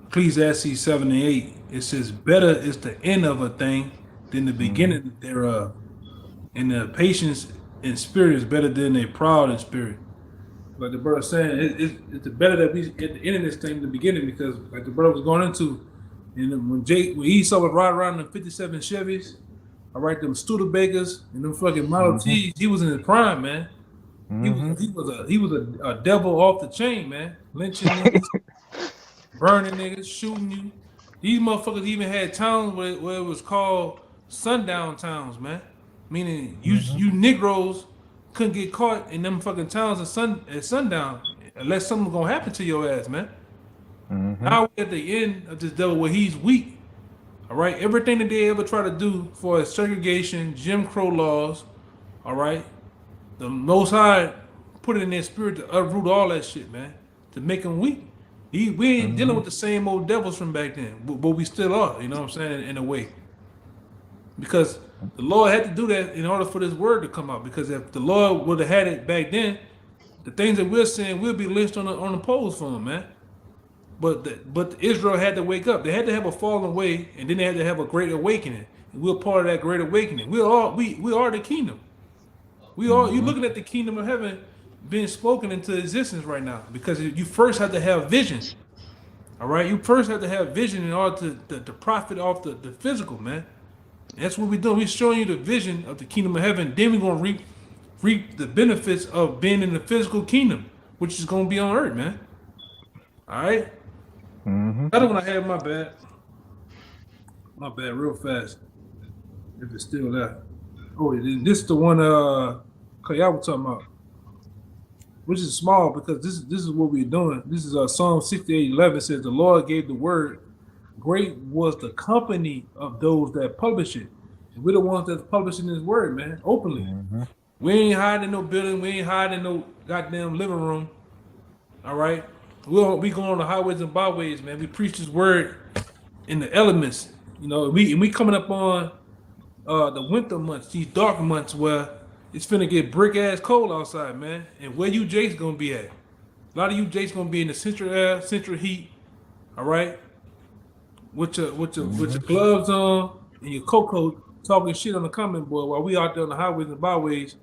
Ecclesiastes 7 and 8. It says, "Better is the end of a thing than the beginning thereof, and the patience in spirit is better than a proud in spirit." Like the brother saying, it's better that we at the end of this thing than the beginning, because like the brother was going into, and when Esau was riding around in the 57 Chevys, all right, them Studebakers and them fucking Model Ts, he was in his prime, man. He was a devil off the chain, man. Lynching niggas, burning niggas, shooting you. These motherfuckers even had towns where it was called sundown towns, man. Meaning you Negroes couldn't get caught in them fucking towns at sundown unless something gonna happen to your ass, man. Now we're at the end of this devil where he's weak. All right, everything that they ever try to do for segregation, Jim Crow laws, all right, the Most High put it in their spirit to uproot all that shit, man, to make them weak. We ain't dealing with the same old devils from back then, but we still are, you know what I'm saying, in a way. Because the Lord had to do that in order for this word to come out. Because if the Lord would have had it back then, the things that we're saying will be lynched on the poles for him, man. But Israel had to wake up. They had to have a falling away, and then they had to have a great awakening. And we're part of that great awakening. We are the kingdom. We are. You're looking at the kingdom of heaven being spoken into existence right now because you first have to have vision. All right, you first have to have vision in order to profit off the physical, man. And that's what we're doing. We're showing you the vision of the kingdom of heaven. Then we're gonna reap the benefits of being in the physical kingdom, which is gonna be on earth, man. All right. Another one I had, my bad, real fast. If it's still there. Oh, this is the one y'all were talking about, which is small because this is what we're doing. This is Psalm 68:11 says, "The Lord gave the word. Great was the company of those that publish it." And we're the ones that's publishing this word, man, openly. We ain't hiding in no building. We ain't hiding in no goddamn living room. All right, we go on the highways and byways, man. We preach this word in the elements. You know, we coming up on the winter months, these dark months where it's finna get brick ass cold outside, man. And where you Jake's gonna be at? A lot of you Jake's gonna be in the central air, central heat. All right, with your gloves on and your coat, talking shit on the comment board while we out there on the highways and byways,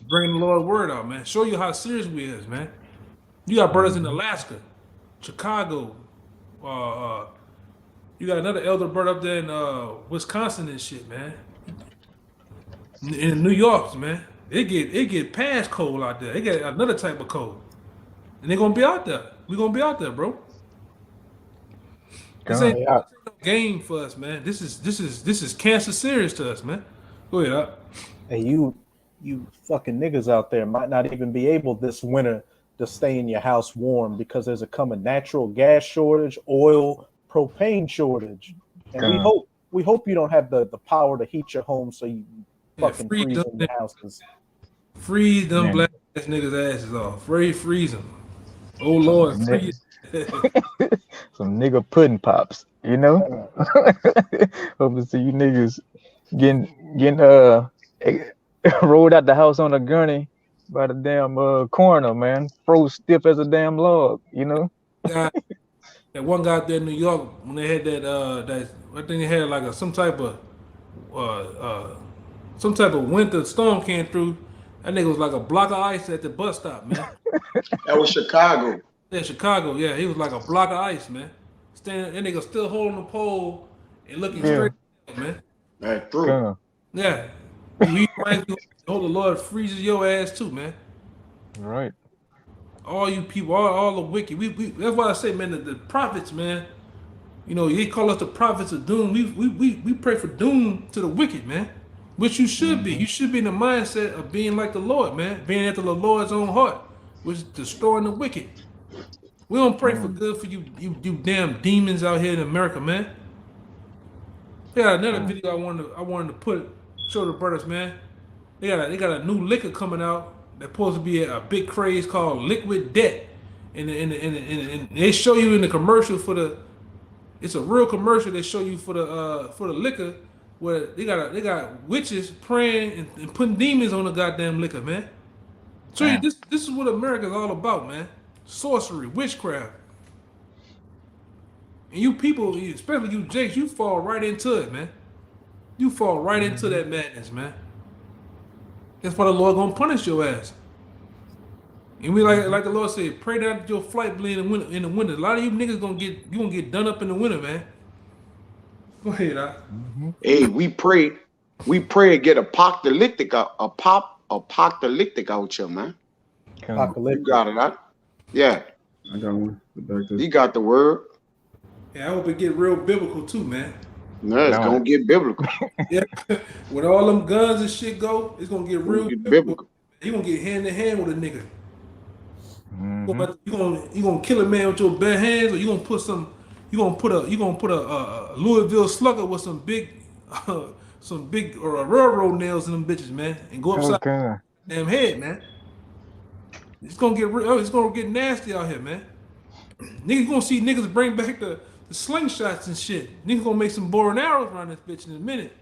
bringing the Lord's word out, man. Show you how serious we is, man. You got brothers in Alaska, Chicago. You got another elder brother up there in Wisconsin and shit, man. In New York, man, it get past cold out there. They get another type of cold, and they're gonna be out there. We're gonna be out there, bro. This ain't no game for us, man. This is cancer serious to us, man. Go ahead. Hey, you fucking niggas out there might not even be able this winter to stay in your house warm because there's a coming natural gas shortage, oil, propane shortage, and we hope you don't have the power to heat your home, so you fucking freeze in the houses. Freeze them black ass niggas' asses off. Freeze them. Oh Lord, freeze. Some nigga pudding pops, you know. Hope to see you niggas getting rolled out the house on a gurney by the damn coroner, man. Froze stiff as a damn log, you know. That one guy out there in New York when they had that I think they had like some type of winter storm came through. That nigga was like a block of ice at the bus stop, man. That was Chicago. Yeah, Chicago. Yeah, he was like a block of ice, man. Standing, that nigga still holding the pole and looking straight, man. Right through. Yeah, he might hold the Lord freezes your ass too, man. Right. All you people, all the wicked. We that's why I say, man, the prophets, man. You know, they call us the prophets of doom. We pray for doom to the wicked, man. Which you should be. You should be in the mindset of being like the Lord, man. Being after the Lord's own heart, which is destroying the wicked. We don't pray for good for you damn demons out here in America, man. Yeah, another video I wanted to show the brothers, man. They got a new liquor coming out that's supposed to be a big craze called Liquid Death, and they show you in the commercial it's a real commercial they show you for the liquor where they got witches praying and putting demons on the goddamn liquor, man. So this is what America's all about, man. Sorcery, witchcraft. And you people, especially you Jakes, you fall right into it, man. You fall right into that madness, man. That's why the Lord gonna punish your ass. And we like the Lord said, pray down your flight bleed in the winter. A lot of you niggas gonna get done up in the winter, man. Go ahead, Hey, we pray and get apocalyptic out here, man. Apocalyptic. You got it, right? Yeah. I got one. You got the word. Yeah, I hope it get real biblical too, man. No, it's gonna get biblical. Yeah, when all them guns and shit go, it's gonna get real biblical. You gonna get hand in hand with a nigga. You gonna kill a man with your bare hands, or you gonna put a Louisville Slugger with some big or railroad nails in them bitches, man, and go upside damn head, man. It's gonna get nasty out here, man. Niggas gonna see niggas bring back the slingshots and shit. Niggas gonna make some bow and arrows around this bitch in a minute.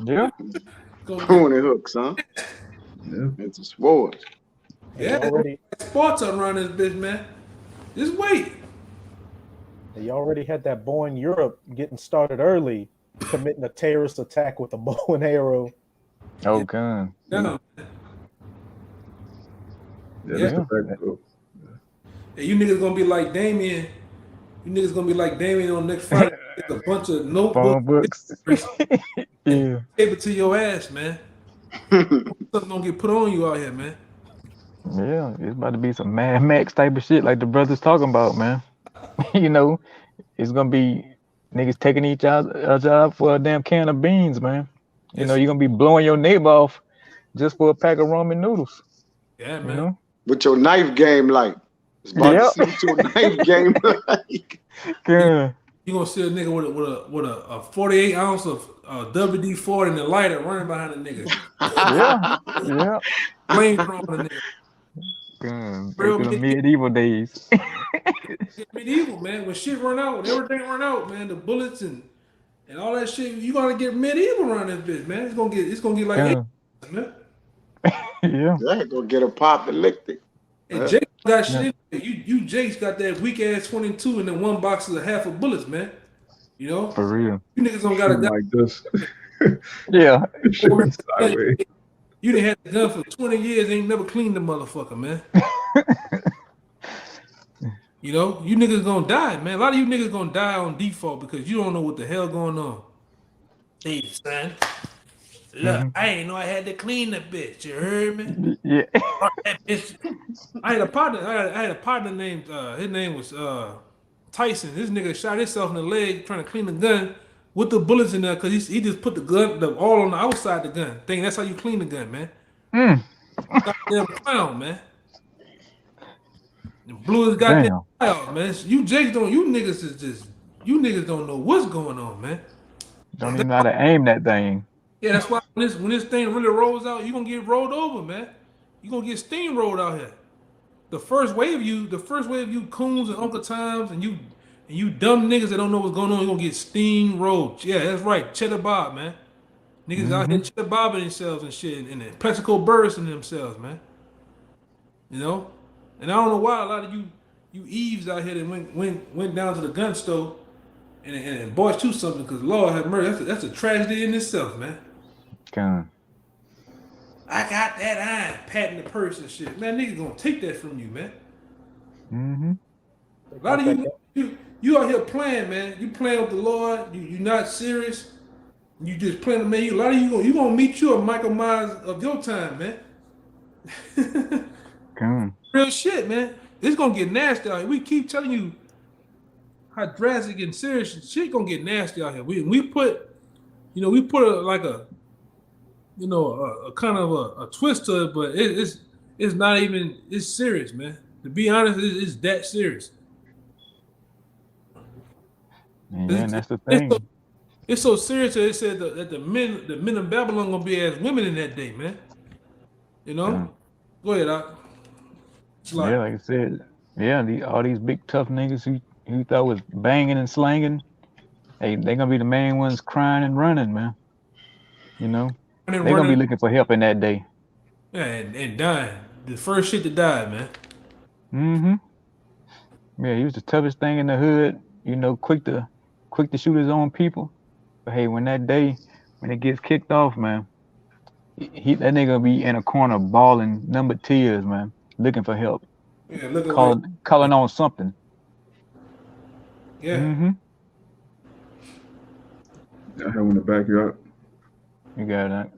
Yeah. Pruning hooks, huh? Yeah. It's a sword. Yeah, sports around this bitch, man. Just wait. They already had that boy in Europe getting started early, committing a terrorist attack with a bow and arrow. Oh, God. Yeah. Yeah, Yeah. that's the fact. Hey, you niggas gonna be like Damien. You niggas gonna be like Damien on next Friday. Get a bunch of notebooks, Phone books. and Yeah. tape it to your ass, man. Something gonna get put on you out here, man. Yeah, it's about to be some Mad Max type of shit like the brothers talking about, man. You know, it's gonna be niggas taking each other out for a damn can of beans, man. You know, Yes. you're gonna be blowing your neighbor off just for a pack of ramen noodles. Yeah, You man. know? With your knife game, like it's about Yep. to see what your knife game like. Yeah. You gonna see a nigga with a 48 ounce of WD-40 and a lighter running behind a nigga. Yeah. Yeah. Flamethrower a nigga. Back Real to the medieval. medieval days. Medieval, man. When shit run out, when everything run out, man, the bullets and all that shit, you gotta get medieval around this bitch, man. It's gonna get like Yeah. 80, man. Yeah. Yeah, go get apocalyptic. And Jake got shit in there. You Jake's got that weak ass 22 and then one box of half of bullets, man. You know? For real. You niggas don't got a gun. Like this. Yeah. Shit be sideways. You done had the gun for 20 years, ain't never cleaned the motherfucker, man. You know, you niggas gonna die, man. A lot of you niggas gonna die on default because you don't know what the hell going on. Hey, son. Look, I ain't know I had to clean the bitch. You heard me? Yeah. That bitch. I had a partner. I had a partner named. His name was Tyson. This nigga shot himself in the leg trying to clean the gun with the bullets in there because he just put the gun all on the outside of the gun. Thinking that's how you clean the gun, man. Goddamn clown, man. And blew his goddamn eye out, man. You Jakes don't. You niggas is just. You niggas don't know what's going on, man. Don't even know how to aim that thing. Yeah, that's why when this thing really rolls out, you're gonna get rolled over, man. You're gonna get steamrolled out here. The first wave of you coons and Uncle Toms and you dumb niggas that don't know what's going on, you're gonna get steamrolled. Yeah, that's right. Cheddar Bob, man. Niggas out here cheddar bobbing themselves and shit and then Plexico bursting themselves, man. You know? And I don't know why a lot of you Eves out here that went down to the gun store and bought you something because Lord have mercy. That's a tragedy in itself, man. I got that iron, patting the purse and shit. Man, niggas gonna take that from you, man. A lot of you out here playing, man. You playing with the Lord. You not serious. You just playing, man. A lot of you gonna meet you a Michael Myers of your time, man. Real shit, man. It's gonna get nasty out here. We keep telling you how drastic and serious shit gonna get nasty out here. We put a kind of a twist to it, but it's not even. It's serious, man. To be honest, it's that serious. Yeah, and that's the thing. It's so serious that it said that the men of Babylon gonna be as women in that day, man. You know. Go ahead, Doc. Yeah, like I said, all these big tough niggas who thought was banging and slanging, hey, they gonna be the main ones crying and running, man. You know, they gonna be looking for help in that day. Yeah, and dying. The first shit to die, man. Yeah, he was the toughest thing in the hood. You know, quick to shoot his own people. But hey, when it gets kicked off, man, that nigga be in a corner bawling number tears, man, looking for help. Yeah, calling on something. Yeah. I have one to back you up. You got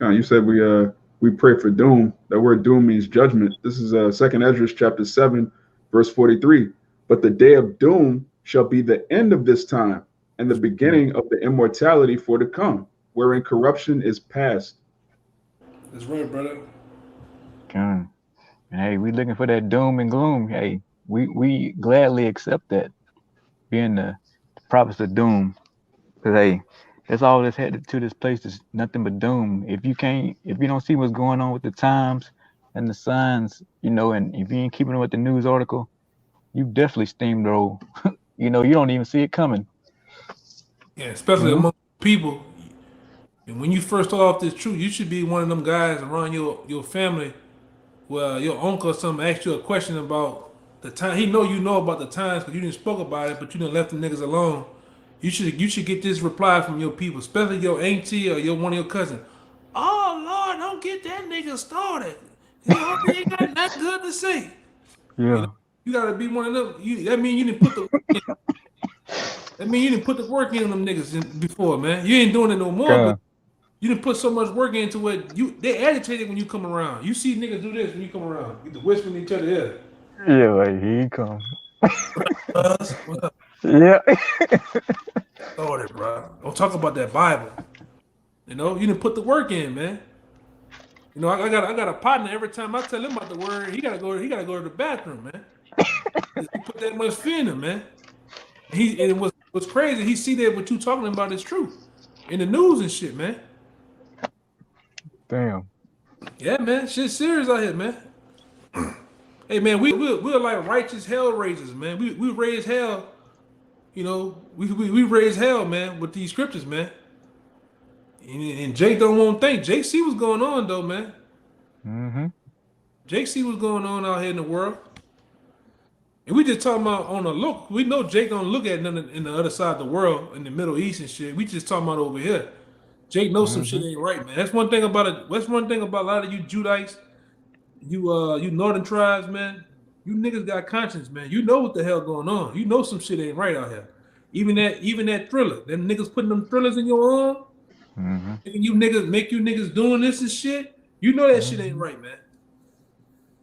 that. You said we pray for doom. That word doom means judgment. This is 2nd Ezra chapter 7, verse 43. But the day of doom shall be the end of this time and the beginning of the immortality for to come, wherein corruption is past. That's right, brother. And hey, we looking for that doom and gloom. Hey, we gladly accept that, being the prophets of doom. Because hey, that's all that's headed to this place is nothing but doom. If you don't see what's going on with the times and the signs, you know, and if you ain't keeping up with the news article, you definitely steamroll. You know, you don't even see it coming. Yeah, especially among people. And when you first start off this truth, you should be one of them guys around your family where your uncle or something asked you a question about the time. He know you know about the times because you didn't spoke about it, but you didn't left the niggas alone. You should get this reply from your people, especially your auntie or one of your cousins. Oh Lord, don't get that nigga started. He ain't got nothing good to say. Yeah. You know, you gotta be one of them. That mean you didn't put the work in. That mean you didn't put the work in them niggas before, man. You ain't doing it no more, but you didn't put so much work into it. They agitated when you come around. You see niggas do this when you come around. You whispering each other ear. Yeah, like here he come. What up? Yeah. Started, bro. Don't talk about that Bible. You know, you didn't put the work in, man. You know, I got a partner. Every time I tell him about the word, he gotta go to the bathroom, man. He put that much fear in him, man. And what's crazy, he see that what you talking about is true in the news and shit, man. Damn. Yeah, man, shit serious out here, man. Hey, man, we're like righteous hell raisers, man. We raise hell, you know. We raise hell, man, with these scriptures, man. And Jake don't want to think. Jake see what's going on though, man. Mm-hmm. Jake see what's going on out here in the world. And we just talking about on the look. We know Jake don't look at nothing in the other side of the world, in the Middle East and shit. We just talking about over here. Jake knows some shit ain't right, man. That's one thing about it. That's one thing about a lot of you Judites, you northern tribes, man. You niggas got conscience, man. You know what the hell going on. You know some shit ain't right out here. Even that thriller. Them niggas putting them thrillers in your arm. Mm-hmm. Make you niggas doing this and shit. You know that shit ain't right, man.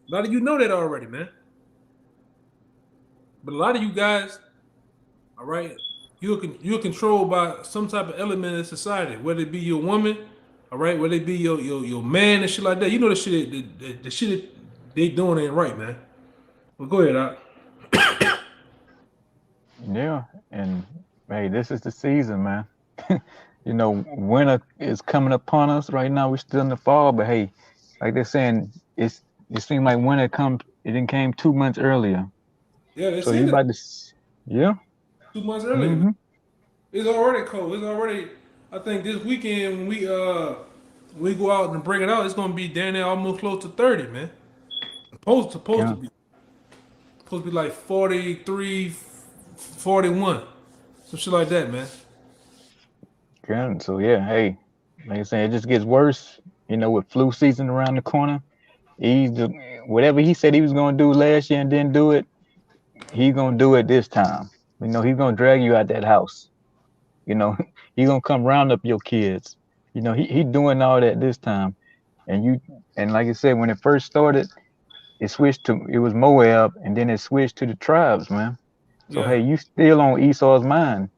A lot of you know that already, man. But a lot of you guys, all right, you're controlled by some type of element in society, whether it be your woman, all right, whether it be your man and shit like that. You know the shit the shit they doing ain't right, man. Well, go ahead, Doc. Yeah, and hey, this is the season, man. You know, winter is coming upon us right now. We're still in the fall, but hey, like they're saying, it seems like winter it didn't came 2 months earlier. Yeah, they So said you that about to, yeah. 2 months earlier. Mm-hmm. It's already cold. It's already. I think this weekend when we go out and bring it out, it's gonna be down there almost close to 30, man. Supposed to be like 43, 41, some shit like that, man. Good. So yeah, hey, like I said, it just gets worse. You know, with flu season around the corner, whatever he said he was gonna do last year and didn't do it, he's gonna do it this time. You know, he's gonna drag you out that house. You know, he's gonna come round up your kids. You know, he doing all that this time. And like I said, when it first started, it was Moab, and then it switched to the tribes, man. So hey, you still on Esau's mind.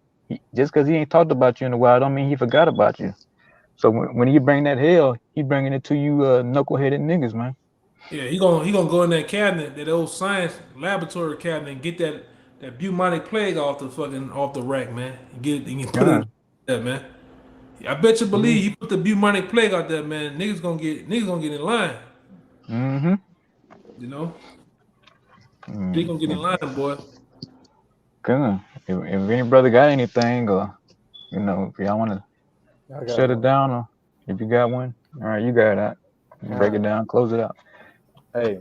Just because he ain't talked about you in a while, don't mean he forgot about you. So when he bring that hell, he bringing it to you knuckleheaded niggas, man. Yeah, he gonna go in that cabinet, that old science laboratory cabinet, and get that bubonic plague off the rack, man. Get it and put it there, man. I bet you believe he put the bubonic plague out there, man. Niggas gonna get in line. Mm-hmm. You know, they gonna get in line, boy. Good. If any brother got anything, or you know, if y'all want to shut it down, or if you got one, all right, you got that. Break it down, close it out. Hey,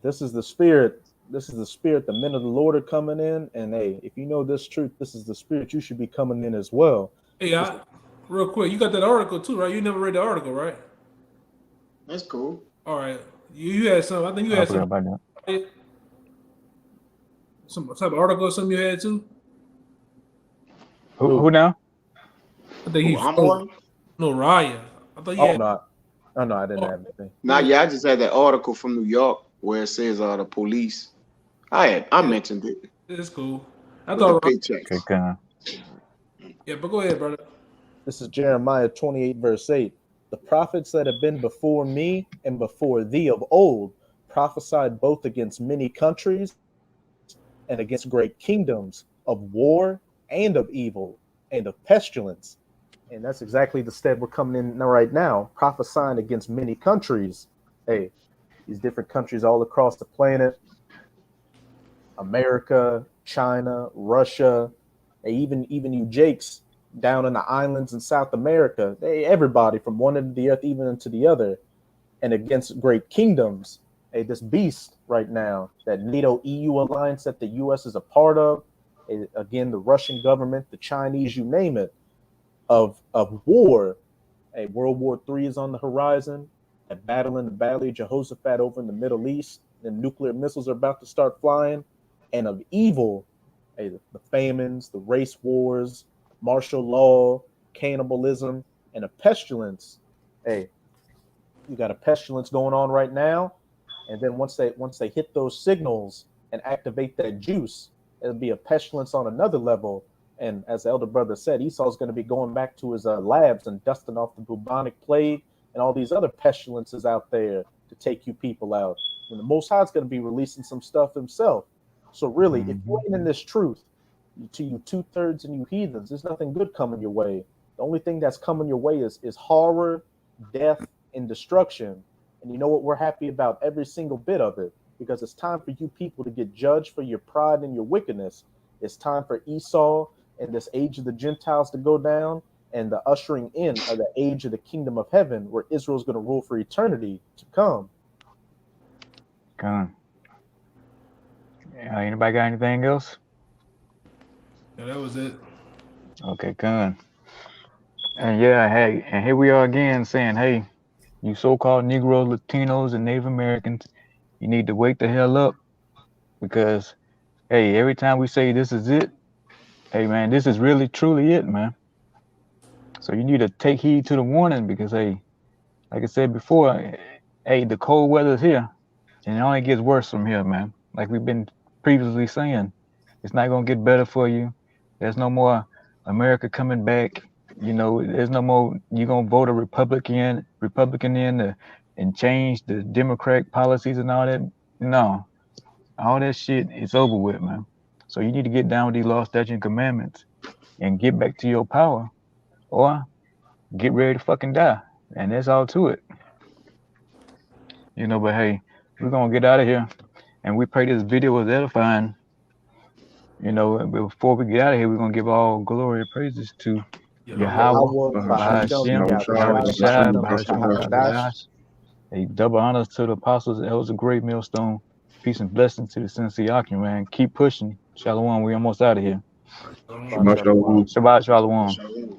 this is the spirit. This is the spirit. The men of the Lord are coming in, and hey, if you know this truth, this is the spirit you should be coming in as well. Hey, real quick, you got that article too, right? You never read the article, right? That's cool. All right, you had some. I think you had some. About that. Some type of article or something you had too. Who now? I think no Raya. I thought you had. No, I didn't have anything. I just had that article from New York where it says the police. I mentioned it. It's cool. I thought. Okay. Yeah, but go ahead, brother. This is Jeremiah 28, verse 8. The prophets that have been before me and before thee of old prophesied both against many countries and against great kingdoms, of war and of evil and of pestilence. And that's exactly the step we're coming in right now, prophesying against many countries. Hey, these different countries all across the planet, America, China, Russia, even you Jakes down in the islands in South America, everybody from one end of the earth even into the other, and against great kingdoms. Hey, this beast right now, that NATO-EU alliance that the U.S. is a part of, again, the Russian government, the Chinese, you name it, of war. Hey, World War III is on the horizon. that battle in the Valley of Jehoshaphat over in the Middle East, and nuclear missiles are about to start flying, and of evil, hey, the famines, the race wars, martial law, cannibalism, and a pestilence. Hey, you got a pestilence going on right now, and then once they hit those signals and activate that juice, it'll be a pestilence on another level. And as the elder brother said, Esau's going to be going back to his labs and dusting off the bubonic plague and all these other pestilences out there to take you people out. And the Most High is going to be releasing some stuff himself. So really, if you ain't in this truth, to you 2/3 and you heathens, there's nothing good coming your way. The only thing that's coming your way is horror, death, and destruction. And you know what? We're happy about every single bit of it, because it's time for you people to get judged for your pride and your wickedness. It's time for Esau and this age of the Gentiles to go down, and the ushering in of the age of the kingdom of heaven, where Israel's going to rule for eternity to come. Come. Anybody got anything else? Yeah, that was it. Okay, come. And yeah, hey, and here we are again saying, hey, you so-called Negroes, Latinos, and Native Americans, you need to wake the hell up, because, hey, every time we say this is it, hey, man, this is really, truly it, man. So you need to take heed to the warning, because, hey, like I said before, hey, the cold weather is here, and it only gets worse from here, man. Like we've been previously saying, it's not going to get better for you. There's no more America coming back. You know, there's no more, you're going to vote a Republican in and change the Democratic policies and all that. No, all that shit is over with, man. So you need to get down with these law, statutes, and commandments and get back to your power, or get ready to fucking die. And that's all to it. You know, but hey, we're going to get out of here. And we pray this video was edifying. You know, before we get out of here, we're going to give all glory and praises to Yahweh, a double honors to the apostles and elders of Great Millstone. Peace and blessings to the Sons of Yakin, man. Keep pushing. Shalom. We almost out of here. Shabbat shalom. Shabbat shalom.